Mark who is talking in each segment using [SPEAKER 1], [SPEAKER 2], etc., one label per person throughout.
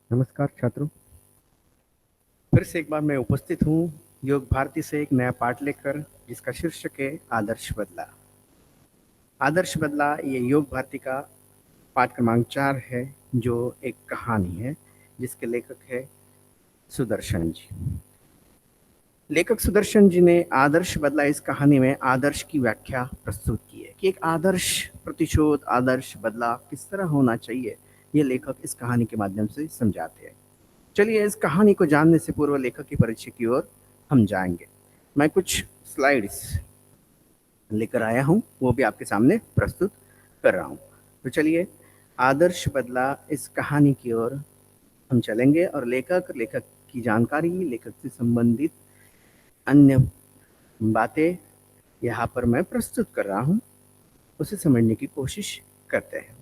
[SPEAKER 1] नमस्कार छात्रों। फिर से एक बार मैं उपस्थित हूँ योग भारती से एक नया पाठ लेकर, जिसका शीर्षक है आदर्श बदला। आदर्श बदला ये योग भारती का पाठ क्रमांक 4 है, जो एक कहानी है जिसके लेखक है सुदर्शन जी। लेखक सुदर्शन जी ने आदर्श बदला इस कहानी में आदर्श की व्याख्या प्रस्तुत की है कि एक आदर्श प्रतिशोध, आदर्श बदला किस तरह होना चाहिए। ये लेखक इस कहानी के माध्यम से समझाते हैं। चलिए इस कहानी को जानने से पूर्व लेखक की परिचय की ओर हम जाएंगे। मैं कुछ स्लाइड्स लेकर आया हूं, वो भी आपके सामने प्रस्तुत कर रहा हूं। तो चलिए आदर्श बदला इस कहानी की ओर हम चलेंगे और लेखक की जानकारी, लेखक से संबंधित अन्य बातें यहाँ पर मैं प्रस्तुत कर रहा हूं, उसे समझने की कोशिश करते हैं।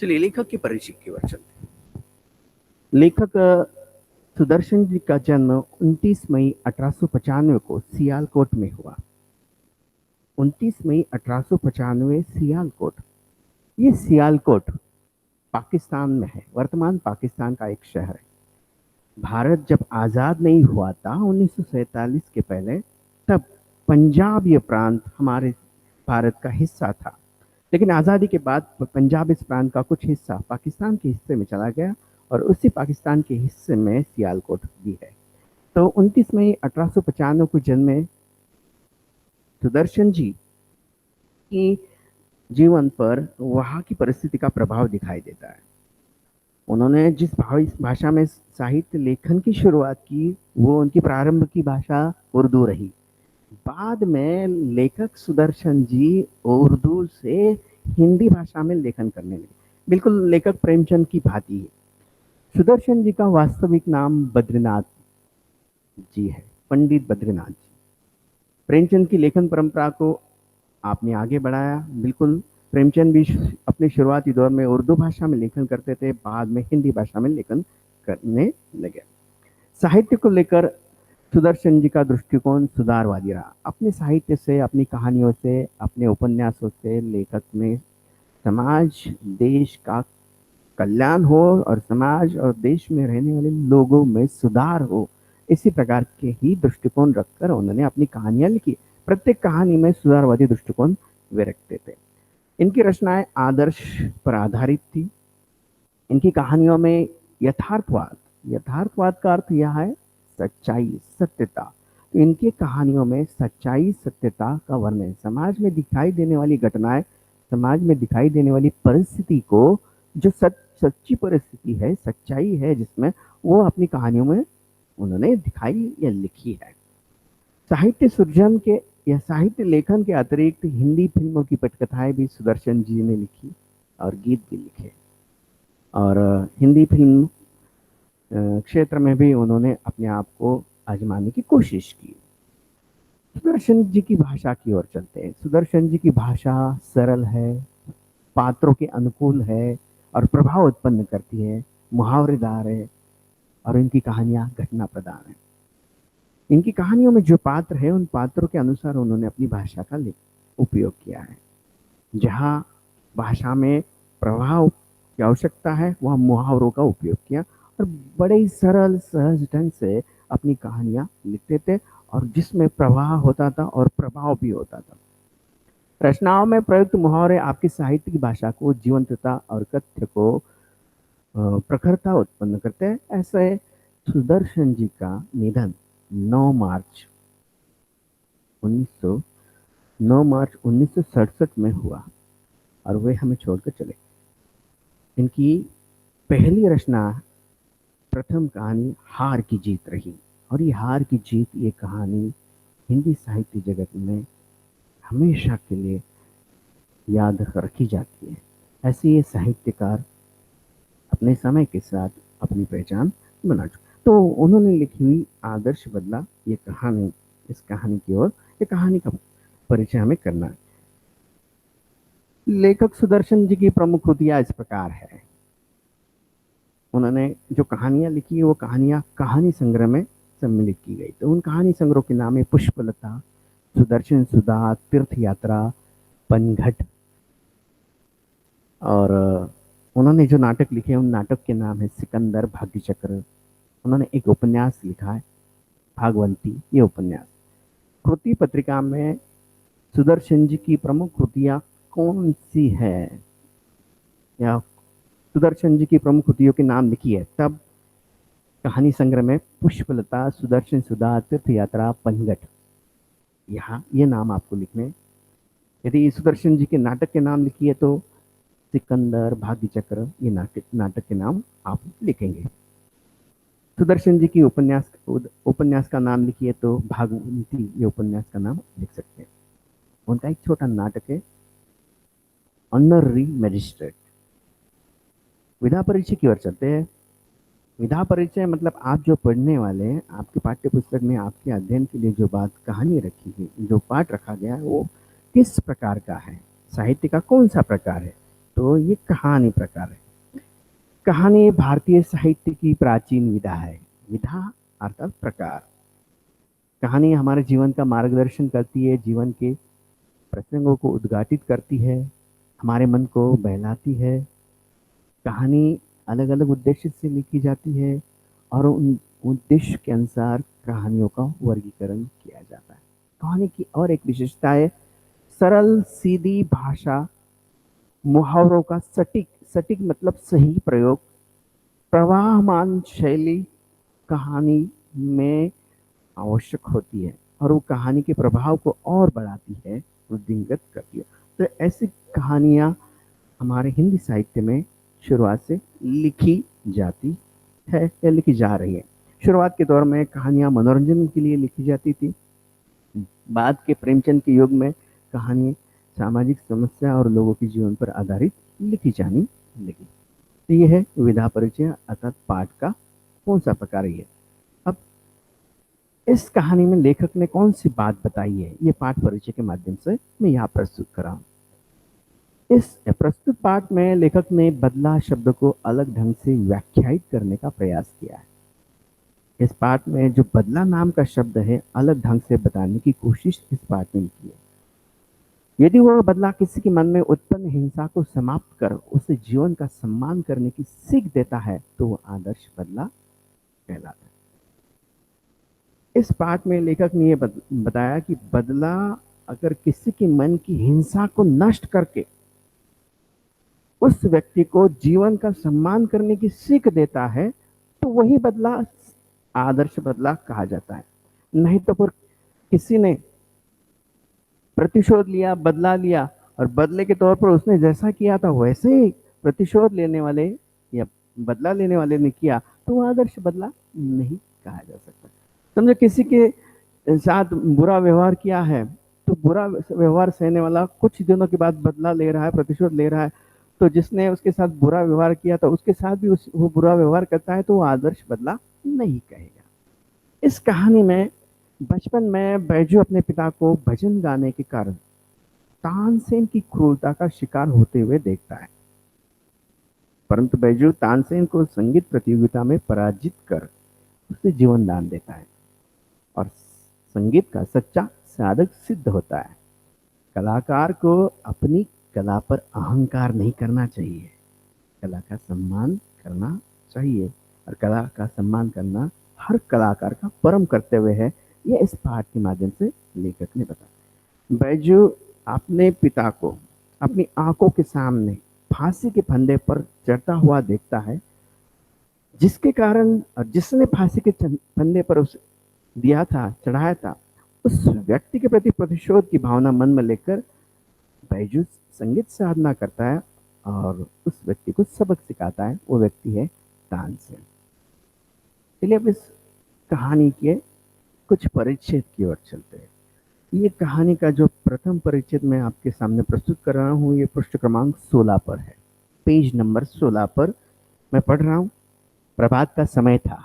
[SPEAKER 1] चलिए लेखक के परिचय की ओर चलते हैं। लेखक सुदर्शन जी का जन्म 29 मई 1895 को सियालकोट में हुआ। 29 मई 1895 सियालकोट। ये सियालकोट पाकिस्तान में है, वर्तमान पाकिस्तान का एक शहर है। भारत जब आज़ाद नहीं हुआ था 1947 के पहले, तब पंजाब ये प्रांत हमारे भारत का हिस्सा था। लेकिन आज़ादी के बाद पंजाब इस प्रांत का कुछ हिस्सा पाकिस्तान के हिस्से में चला गया और उसी पाकिस्तान के हिस्से में सियालकोट भी है। तो 29 मई 1895 को जन्मे सुदर्शन जी की जीवन पर वहाँ की परिस्थिति का प्रभाव दिखाई देता है। उन्होंने जिस भाषा में साहित्य लेखन की शुरुआत की, वो उनकी प्रारंभ की भाषा उर्दू रही। बाद में लेखक सुदर्शन जी उर्दू से हिंदी भाषा में लेखन करने लगे, बिल्कुल लेखक प्रेमचंद की भांति है। सुदर्शन जी का वास्तविक नाम बद्रीनाथ जी है, पंडित बद्रीनाथ जी। प्रेमचंद की लेखन परंपरा को आपने आगे बढ़ाया। बिल्कुल, प्रेमचंद भी अपने शुरुआती दौर में उर्दू भाषा में लेखन करते थे, बाद में हिंदी भाषा में लेखन करने लगे। साहित्य को लेकर सुदर्शन जी का दृष्टिकोण सुधारवादी रहा। अपने साहित्य से, अपनी कहानियों से, अपने उपन्यासों से लेखक ने समाज, देश का कल्याण हो और समाज और देश में रहने वाले लोगों में सुधार हो, इसी प्रकार के ही दृष्टिकोण रखकर उन्होंने अपनी कहानियां लिखी। प्रत्येक कहानी में सुधारवादी दृष्टिकोण वे रखते थे। इनकी रचनाएं आदर्श पर आधारित थी। इनकी कहानियों में यथार्थवाद, यथार्थवाद का अर्थ यह है सच्चाई, सत्यता। तो इनकी कहानियों में सच्चाई, सत्यता का वर्णन, समाज में दिखाई देने वाली घटनाएं, समाज में दिखाई देने वाली परिस्थिति को, जो सच्ची परिस्थिति है, सच्चाई है जिसमें, वो अपनी कहानियों में उन्होंने दिखाई या लिखी है। साहित्य सृजन के या साहित्य लेखन के अतिरिक्त हिंदी फिल्मों की पटकथाएं भी सुदर्शन जी ने लिखी और गीत भी लिखे। और हिंदी फिल्म क्षेत्र में भी उन्होंने अपने आप को आजमाने की कोशिश की। सुदर्शन जी की भाषा की ओर चलते हैं। सुदर्शन जी की भाषा सरल है, पात्रों के अनुकूल है और प्रभाव उत्पन्न करती है, मुहावरेदार है और इनकी कहानियां घटना प्रधान है। इनकी कहानियों में जो पात्र है, उन पात्रों के अनुसार उन्होंने अपनी भाषा का उपयोग किया है। जहाँ भाषा में प्रभाव की आवश्यकता है, वहाँ मुहावरों का उपयोग किया और बड़े ही सरल सहज ढंग से अपनी कहानियां लिखते थे, और जिसमें प्रवाह होता था और प्रभाव भी होता था। रचनाओं में प्रयुक्त मुहावरे आपकी साहित्य की भाषा को जीवंतता और कथ्य को प्रखरता उत्पन्न करते हैं। ऐसे सुदर्शन जी का निधन 9 मार्च 1900 9 मार्च 1967 में हुआ और वे हमें छोड़कर चले। इनकी पहली रचना, प्रथम कहानी हार की जीत रही, और ये हार की जीत, ये कहानी हिंदी साहित्य जगत में हमेशा के लिए याद रखी जाती है। ऐसे ये साहित्यकार अपने समय के साथ अपनी पहचान बना चुके। तो उन्होंने लिखी हुई आदर्श बदला ये कहानी, इस कहानी की ओर, ये कहानी का परिचय हमें करना है। लेखक सुदर्शन जी की प्रमुख कृतियां इस प्रकार है। उन्होंने जो कहानियां लिखी, वो कहानियां कहानी संग्रह में सम्मिलित की गई। तो उन कहानी संग्रह के नाम है पुष्पलता, सुदर्शन सुधा, तीर्थ यात्रा, पनघट। और उन्होंने जो नाटक लिखे उन नाटक के नाम है सिकंदर, भाग्यचक्र। उन्होंने एक उपन्यास लिखा है भागवंती, ये उपन्यास। कृति पत्रिका में सुदर्शन जी की प्रमुख कृतियां कौन सी है, या सुदर्शन जी की प्रमुख कृतियों के नाम लिखिए, तब कहानी संग्रह में पुष्पलता, सुदर्शन सुधा, तीर्थ यात्रा, पनघट, यहाँ ये नाम आपको लिखने। यदि सुदर्शन जी के नाटक के नाम लिखिए तो सिकंदर, भाग्यचक्र, ये नाटक नाटक के नाम आप लिखेंगे। सुदर्शन जी की उपन्यास का नाम लिखिए तो भागवती, ये उपन्यास का नाम लिख सकते हैं। उनका एक छोटा नाटक है ऑनररी मैजिस्ट्रेट। विधा परिचय की ओर चलते हैं। विधा परिचय मतलब आप जो पढ़ने वाले हैं, आपके पाठ्य पुस्तक में आपके अध्ययन के लिए जो बात कहानी रखी है, जो पाठ रखा गया है, वो किस प्रकार का है, साहित्य का कौन सा प्रकार है, तो ये कहानी प्रकार है। कहानी भारतीय साहित्य की प्राचीन विधा है। विधा अर्थात प्रकार। कहानी हमारे जीवन का मार्गदर्शन करती है, जीवन के प्रसंगों को उद्घाटित करती है, हमारे मन को बहलाती है। कहानी अलग अलग उद्देश्य से लिखी जाती है और उन उद्देश्य के अनुसार कहानियों का वर्गीकरण किया जाता है। कहानी की और एक विशेषता है सरल सीधी भाषा, मुहावरों का सटीक सटीक मतलब सही प्रयोग, प्रवाहमान शैली कहानी में आवश्यक होती है और वो कहानी के प्रभाव को और बढ़ाती है, वृद्धिंगत करती है। तो ऐसी कहानियां हमारे हिंदी साहित्य में शुरुआत से लिखी जाती है या लिखी जा रही है। शुरुआत के दौर में कहानियां मनोरंजन के लिए लिखी जाती थी। बाद के प्रेमचंद के युग में कहानी सामाजिक समस्या और लोगों के जीवन पर आधारित लिखी जानी लगी। तो ये है विधा परिचय अर्थात पाठ का कौन सा प्रकार है। अब इस कहानी में लेखक ने कौन सी बात बताई है, ये पाठ परिचय के माध्यम से मैं यहाँ प्रस्तुत कर रहा हूँ। इस प्रस्तुत पाठ में लेखक ने बदला शब्द को अलग ढंग से व्याख्यायित करने का प्रयास किया है। इस पाठ में जो बदला नाम का शब्द है, अलग ढंग से बताने की कोशिश इस पाठ में की है। यदि वह बदला किसी के मन में उत्पन्न हिंसा को समाप्त कर उसे जीवन का सम्मान करने की सीख देता है तो वह आदर्श बदला कहलाता है। इस पाठ में लेखक ने यह बताया कि बदला अगर किसी के मन की हिंसा को नष्ट करके उस व्यक्ति को जीवन का सम्मान करने की सीख देता है तो वही बदला आदर्श बदला कहा जाता है। नहीं तो फिर किसी ने प्रतिशोध लिया, बदला लिया और बदले के तौर पर उसने जैसा किया था वैसे ही प्रतिशोध लेने वाले या बदला लेने वाले ने किया तो वह आदर्श बदला नहीं कहा जा सकता। समझो किसी के साथ बुरा व्यवहार किया है तो बुरा व्यवहार सहने वाला कुछ दिनों के बाद बदला ले रहा है, प्रतिशोध ले रहा है, तो जिसने उसके साथ बुरा व्यवहार किया था उसके साथ भी वो बुरा व्यवहार करता है तो वो आदर्श बदला नहीं कहेगा। इस कहानी में बचपन में बैजू अपने पिता को भजन गाने के कारण तानसेन की क्रूरता का शिकार होते हुए देखता है, परंतु बैजू तानसेन को संगीत प्रतियोगिता में पराजित कर उसे जीवन दान देता है और संगीत का सच्चा साधक सिद्ध होता है। कलाकार को अपनी कला पर अहंकार नहीं करना चाहिए, कला का सम्मान करना चाहिए और कला का सम्मान करना हर कलाकार का परम कर्तव्य है। यह इस पाठ के माध्यम से लेखक ने बताया। बैजू अपने पिता को अपनी आंखों के सामने फांसी के फंदे पर चढ़ता हुआ देखता है, जिसके कारण और जिसने फांसी के फंदे पर उसे दिया था, चढ़ाया था, उस व्यक्ति के प्रति प्रतिशोध की भावना मन में लेकर बैजू संगीत साधना करता है और उस व्यक्ति को सबक सिखाता है। वो व्यक्ति है तानसेन। चलिए अब इस कहानी के कुछ परिच्छेद की ओर चलते हैं। ये कहानी का जो प्रथम परिच्छेद मैं आपके सामने प्रस्तुत कर रहा हूँ, ये पृष्ठ क्रमांक 16 पर है, पेज नंबर 16 पर मैं पढ़ रहा हूँ। प्रभात का समय था,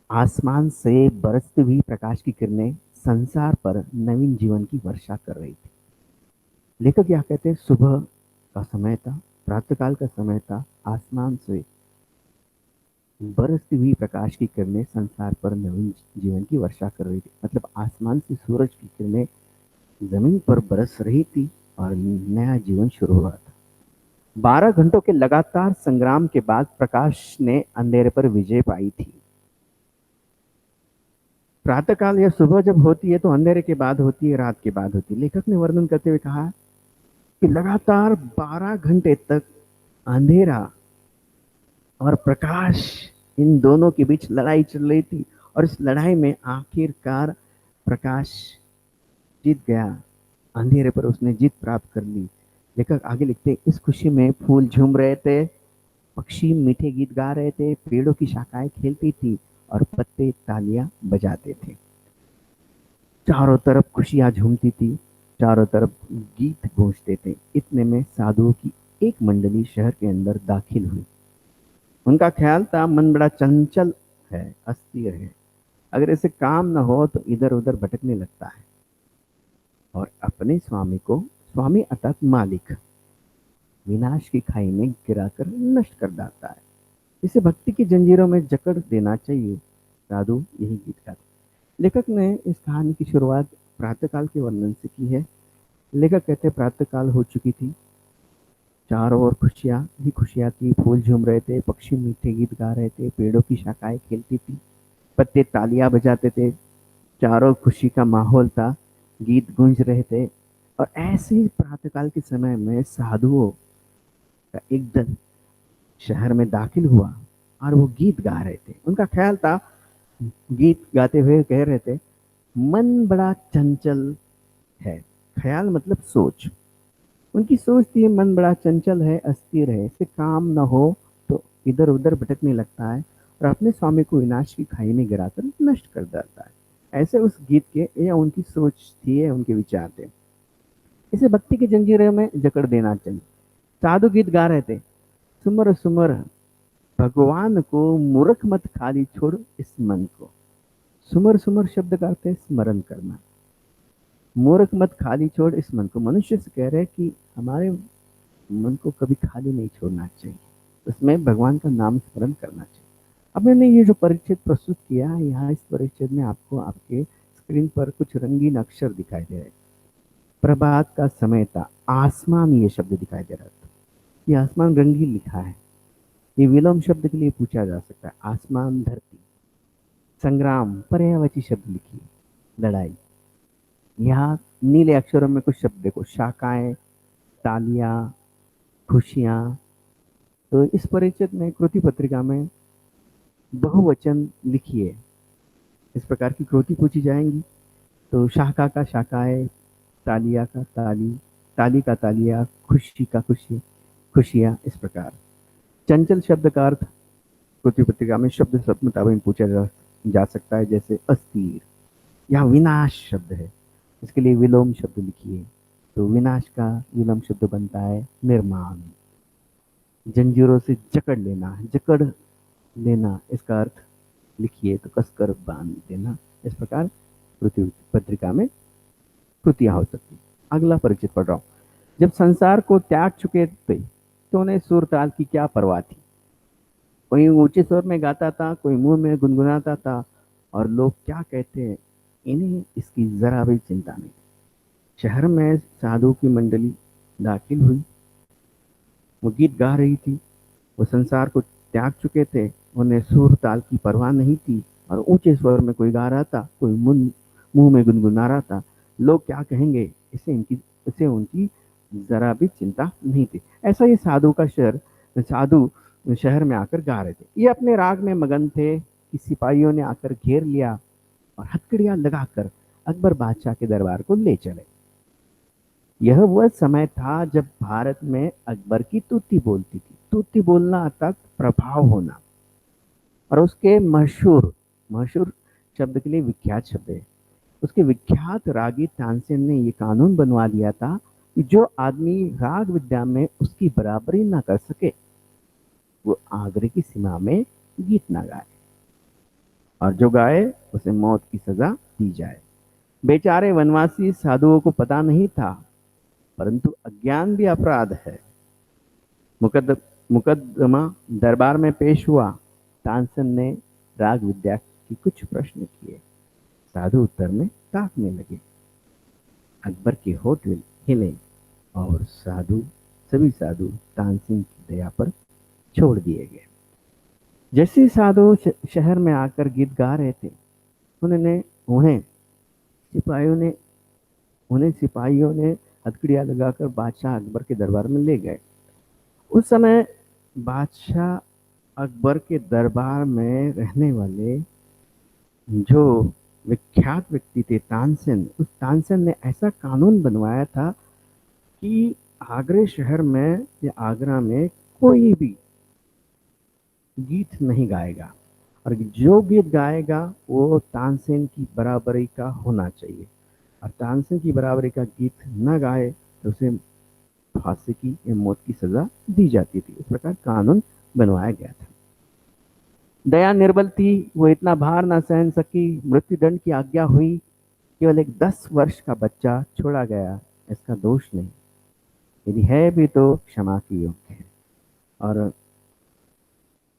[SPEAKER 1] आसमान से बरसती हुई प्रकाश की किरणें संसार पर नवीन जीवन की वर्षा कर रही थी। लेखक क्या कहते हैं, सुबह का समय था, प्रातःकाल का समय था, आसमान से बरसती हुई प्रकाश की किरणें संसार पर नवीन जीवन की वर्षा कर रही थी। मतलब आसमान से सूरज की किरणें जमीन पर बरस रही थी और नया जीवन शुरू हुआ था। 12 घंटों के लगातार संग्राम के बाद प्रकाश ने अंधेरे पर विजय पाई थी। प्रातःकाल या सुबह जब होती है तो अंधेरे के बाद होती है, रात के बाद होती है। लेखक ने वर्णन करते हुए कहा कि लगातार 12 घंटे तक अंधेरा और प्रकाश, इन दोनों के बीच लड़ाई चल रही थी और इस लड़ाई में आखिरकार प्रकाश जीत गया। अंधेरे पर उसने जीत प्राप्त कर ली। लेखक आगे लिखते, इस खुशी में फूल झूम रहे थे, पक्षी मीठे गीत गा रहे थे, पेड़ों की शाखाएं खेलती थी और पत्ते तालियां बजाते थे। चारों तरफ खुशियां झूमती थी, चारों तरफ गीत गूंजते थे। इतने में साधुओं की एक मंडली शहर के अंदर दाखिल हुई। उनका ख्याल था मन बड़ा चंचल है, अस्थिर है, अगर इसे काम न हो तो इधर उधर भटकने लगता है और अपने स्वामी को, स्वामी अर्थात मालिक, विनाश की खाई में गिराकर नष्ट कर देता है। इसे भक्ति की जंजीरों में जकड़ देना चाहिए। साधु यही गीत गाते। लेखक ने इस कहानी की शुरुआत प्रातःकाल के वर्णन से की है। लेखक कहते प्रातःकाल हो चुकी थी, चारों ओर खुशियां ही खुशियां थी, फूल झूम रहे थे, पक्षी मीठे गीत गा रहे थे, पेड़ों की शाखाएं खेलती थी, पत्ते तालियां बजाते थे, चारों खुशी का माहौल था, गीत गूंज रहे थे। और ऐसे ही प्रातःकाल के समय में साधुओं का एक दल शहर में दाखिल हुआ और वो गीत गा रहे थे। उनका ख्याल था, गीत गाते हुए कह रहे थे, मन बड़ा चंचल है। ख्याल मतलब सोच। उनकी सोच थी मन बड़ा चंचल है, अस्थिर है, इसे काम न हो तो इधर उधर भटकने लगता है और अपने स्वामी को विनाश की खाई में गिराकर नष्ट कर देता है। ऐसे उस गीत के, या उनकी सोच थी, या उनके विचार थे। इसे भक्ति की जंजीरों में जकड़ देना चाहिए। साधु गीत गा रहे थे, सुमर सुमर भगवान को, मूर्ख मत खाली छोड़ इस मन को। सुमर सुमर शब्द का अर्थ है स्मरण करना। मूर्ख मत खाली छोड़ इस मन को, मनुष्य से कह रहे हैं कि हमारे मन को कभी खाली नहीं छोड़ना चाहिए, उसमें भगवान का नाम स्मरण करना चाहिए। अब मैंने ये जो परिच्छेद प्रस्तुत किया है, यहाँ इस परिच्छेद में आपको आपके स्क्रीन पर कुछ रंगीन अक्षर दिखाई दे रहे हैं। प्रभात का समय था, आसमान ये शब्द दिखाई दे रहा था। ये आसमान रंगीन लिखा है। ये विलोम शब्द के लिए पूछा जा सकता है। आसमान, धरती। संग्राम, पर्यायवाची शब्द लिखिए, लड़ाई। यहाँ नीले अक्षरों में कुछ शब्द देखो, शाखाएं, तालियां, खुशियां। तो इस परिच्छेद में, कृति पत्रिका में बहुवचन लिखिए। इस प्रकार की कृति पूछी जाएंगी तो शाखा का शाखाएं, तालिया का ताली, ताली का तालिया, खुशी का खुशी, खुशियां, इस प्रकार। चंचल शब्द का अर्थ कृति पत्रिका में शब्द शब्द मुताबिक पूछा जा सकता है, जैसे अस्थिर। यहाँ विनाश शब्द है, इसके लिए विलोम शब्द लिखिए। तो विनाश का विलोम शब्द बनता है निर्माण। जंजीरों से जकड़ लेना, जकड़ लेना, इसका अर्थ लिखिए तो कसकर बांध देना। इस प्रकार पृथ्वी पत्रिका में कृतियां हो सकती। अगला परिचित पढ़ रहा हूं। जब संसार को त्याग चुके थे तो उन्हें सुर ताल की क्या परवाह थी। कोई ऊंचे स्वर में गाता था, कोई मुंह में गुनगुनाता था, और लोग क्या कहते हैं इन्हें इसकी जरा भी चिंता नहीं। शहर में साधु की मंडली दाखिल हुई। वो गीत गा रही थी। वो संसार को त्याग चुके थे, उन्हें सुर ताल की परवाह नहीं थी, और ऊंचे स्वर में कोई गा रहा था, कोई मुंह में गुनगुना रहा था। लोग क्या कहेंगे, इसे उनकी जरा भी चिंता नहीं थी। ऐसा ही साधु शहर में आकर गा रहे थे। ये अपने राग में मगन थे कि सिपाहियों ने आकर घेर लिया और हथकड़ियां लगाकर अकबर बादशाह के दरबार को ले चले। यह वह समय था जब भारत में अकबर की तूती बोलती थी। तूती बोलना अर्थात प्रभाव होना। और उसके मशहूर मशहूर शब्द के लिए विख्यात शब्द है। उसके विख्यात रागी तानसेन ने ये कानून बनवा दिया था कि जो आदमी राग विद्या में उसकी बराबरी ना कर सके, वो आगरे की सीमा में गीत ना गाए, और जो गाए उसे मौत की सजा दी जाए। बेचारे वनवासी साधुओं को पता नहीं था, परंतु अज्ञान भी अपराध है। मुकदमा दरबार में पेश हुआ। तानसेन ने राग विद्या की कुछ प्रश्न किए। साधु उत्तर में ताकने लगे। अकबर के होठ हिले और सभी साधु तानसेन की दया पर छोड़ दिए गए। जैसे साधु शहर में आकर गीत गा रहे थे, उन्होंने उन्हें सिपाहियों ने हथकड़ियां लगाकर बादशाह अकबर के दरबार में ले गए। उस समय बादशाह अकबर के दरबार में रहने वाले जो विख्यात व्यक्ति थे तानसेन, उस तानसेन ने ऐसा कानून बनवाया था कि आगरे शहर में या आगरा में कोई भी गीत नहीं गाएगा, और जो गीत गाएगा वो तानसेन की बराबरी का होना चाहिए, और तानसेन की बराबरी का गीत न गाए तो उसे फांसी की या मौत की सजा दी जाती थी। इस प्रकार कानून बनवाया गया था। दया निर्बल थी, वो इतना भार ना सहन सकी, मृत्युदंड की आज्ञा हुई। केवल एक 10 वर्ष का बच्चा छोड़ा गया, इसका दोष नहीं, यदि है भी तो क्षमा की योग्य है। और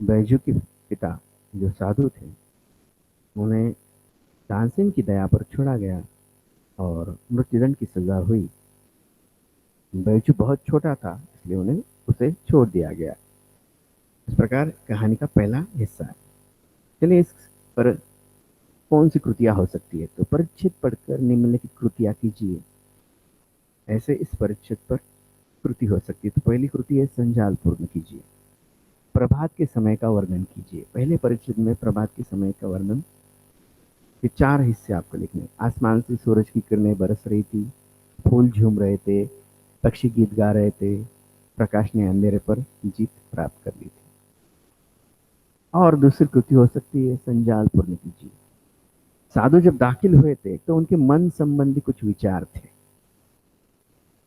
[SPEAKER 1] बैजू के पिता जो साधु थे, उन्हें तानसेन की दया पर छोड़ा गया और मृत्युदंड की सजा हुई। बैजू बहुत छोटा था, इसलिए उन्हें उसे छोड़ दिया गया। इस प्रकार कहानी का पहला हिस्सा है। चलिए इस पर कौन सी कृतियां हो सकती है, तो परिच्छेद पढ़कर निम्नलिखित कृतियां कीजिए। ऐसे इस परिच्छेद पर कृति हो सकती है। तो पहली कृति है संजाल पूर्ण कीजिए। प्रभात के समय का वर्णन कीजिए। पहले परिच्छेद में प्रभात के समय का वर्णन के 4 हिस्से आपको लिखने। आसमान से सूरज की किरणें बरस रही थी, फूल झूम रहे थे, पक्षी गीत गा रहे थे, प्रकाश ने अंधेरे पर जीत प्राप्त कर ली थी। और दूसरी कृति हो सकती है संजाल पूर्ण कीजिए। साधु जब दाखिल हुए थे तो उनके मन संबंधी कुछ विचार थे।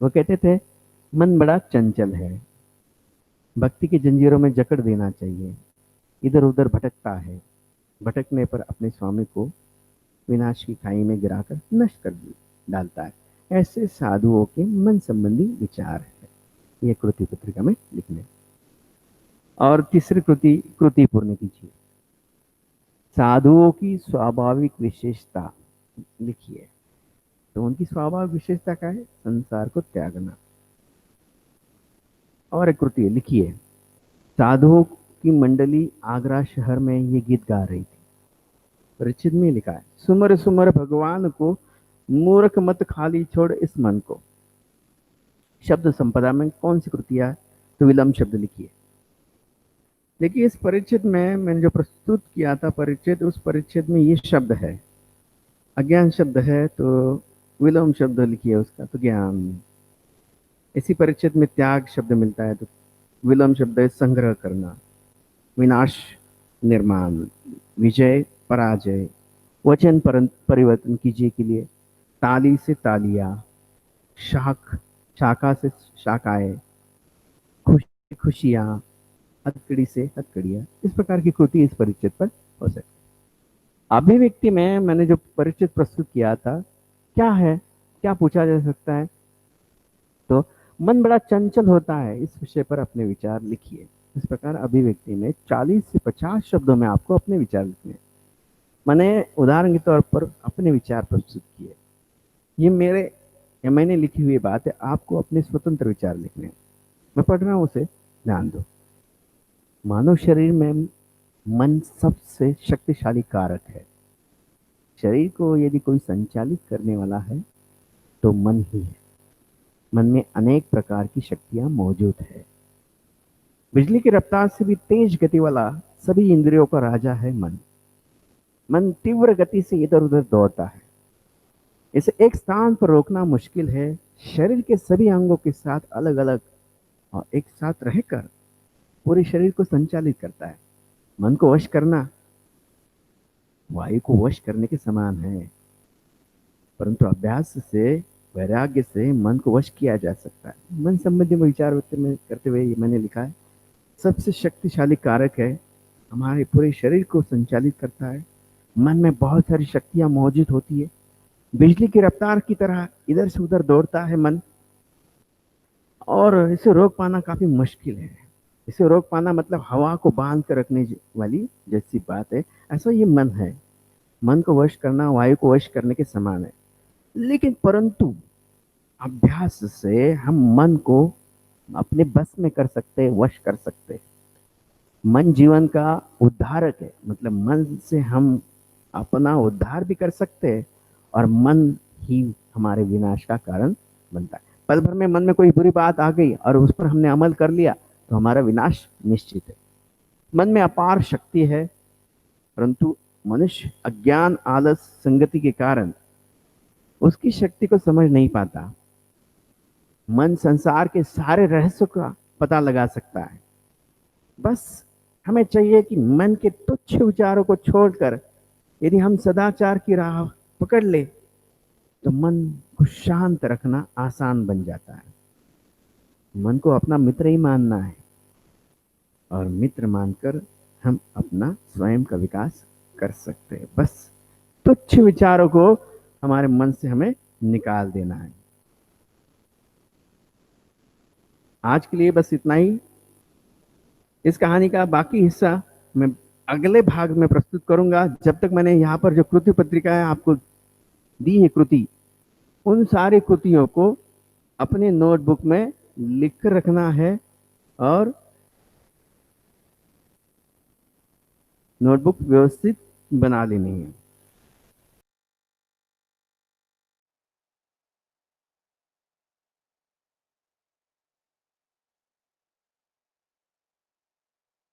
[SPEAKER 1] वो कहते थे मन बड़ा चंचल है, भक्ति की जंजीरों में जकड़ देना चाहिए, इधर उधर भटकता है, भटकने पर अपने स्वामी को विनाश की खाई में गिराकर नष्ट कर डालता है। ऐसे साधुओं के मन संबंधी विचार है, ये कृति पत्रिका में लिखने। और तीसरी कृति पूर्ण कीजिए। साधुओं की स्वाभाविक विशेषता लिखिए। तो उनकी स्वाभाविक विशेषता क्या है? संसार को त्यागना। और एक कृति लिखिए। साधुओं की मंडली आगरा शहर में ये गीत गा रही थी। परिचित में लिखा है, सुमर सुमर भगवान को, मूर्ख मत खाली छोड़ इस मन को। शब्द संपदा में कौन सी कृतियां? तो विलंब शब्द लिखिए। देखिए इस परिच्छेद में मैंने जो प्रस्तुत किया था परिच्छेद, उस परिच्छेद में ये शब्द है, अज्ञान शब्द है, तो विलोम शब्द लिखिए उसका, तो ज्ञान। इसी परिच्छेद में त्याग शब्द मिलता है, तो विलोम शब्द है संग्रह करना, विनाश निर्माण, विजय पराजय, वचन परिवर्तन कीजिए के लिए, ताली से तालियां, शाखा से शाखाएं, खुशियां, हथकड़ी से हथकड़ियां। इस प्रकार की कृति इस परिच्छेद पर हो सकती है। अभिव्यक्ति में मैंने जो परिच्छेद प्रस्तुत किया था, क्या है, क्या पूछा जा सकता है? तो मन बड़ा चंचल होता है, इस विषय पर अपने विचार लिखिए। इस प्रकार अभिव्यक्ति में 40 से 50 शब्दों में आपको अपने विचार लिखने। मैंने उदाहरण के तौर पर अपने विचार प्रस्तुत किए। ये मैंने लिखी हुई बात है, आपको अपने स्वतंत्र विचार लिखने। मैं पढ़ रहा हूं, उसे ध्यान दो। मानव शरीर में मन सबसे शक्तिशाली कारक है। शरीर को यदि कोई संचालित करने वाला है तो मन ही है। मन में अनेक प्रकार की शक्तियां मौजूद है। बिजली की रफ्तार से भी तेज गति वाला सभी इंद्रियों का राजा है मन। मन तीव्र गति से इधर उधर दौड़ता है, इसे एक स्थान पर रोकना मुश्किल है। शरीर के सभी अंगों के साथ अलग अलग और एक साथ रहकर पूरे शरीर को संचालित करता है। मन को वश करना वायु को वश करने के समान है, परंतु अभ्यास से, वैराग्य से मन को वश किया जा सकता है। मन संबंधी विचार करते हुए ये मैंने लिखा है, सबसे शक्तिशाली कारक है, हमारे पूरे शरीर को संचालित करता है। मन में बहुत सारी शक्तियां मौजूद होती है, बिजली की रफ्तार की तरह इधर से उधर दौड़ता है मन, और इसे रोक पाना काफी मुश्किल है। इसे रोक पाना मतलब हवा को बांध कर रखने वाली जैसी बात है। ऐसा ये मन है। मन को वश करना वायु को वश करने के समान है। लेकिन परंतु अभ्यास से हम मन को अपने बस में कर सकते हैं, वश कर सकते हैं। मन जीवन का उद्धारक है, मतलब मन से हम अपना उद्धार भी कर सकते हैं और मन ही हमारे विनाश का कारण बनता है। पल भर में मन में कोई बुरी बात आ गई और उस पर हमने अमल कर लिया तो हमारा विनाश निश्चित है। मन में अपार शक्ति है, परंतु मनुष्य अज्ञान आलस संगति के कारण उसकी शक्ति को समझ नहीं पाता। मन संसार के सारे रहस्यों का पता लगा सकता है। बस हमें चाहिए कि मन के तुच्छ विचारों को छोड़कर यदि हम सदाचार की राह पकड़ ले तो मन को शांत रखना आसान बन जाता है। मन को अपना मित्र ही मानना है और मित्र मानकर हम अपना स्वयं का विकास कर सकते हैं। बस तुच्छ विचारों को हमारे मन से हमें निकाल देना है। आज के लिए बस इतना ही। इस कहानी का बाकी हिस्सा मैं अगले भाग में प्रस्तुत करूंगा। जब तक मैंने यहाँ पर जो कृति पत्रिका है आपको दी है कृति, उन सारी कृतियों को अपने नोटबुक में लिख कर रखना है और नोटबुक व्यवस्थित बना लेनी है।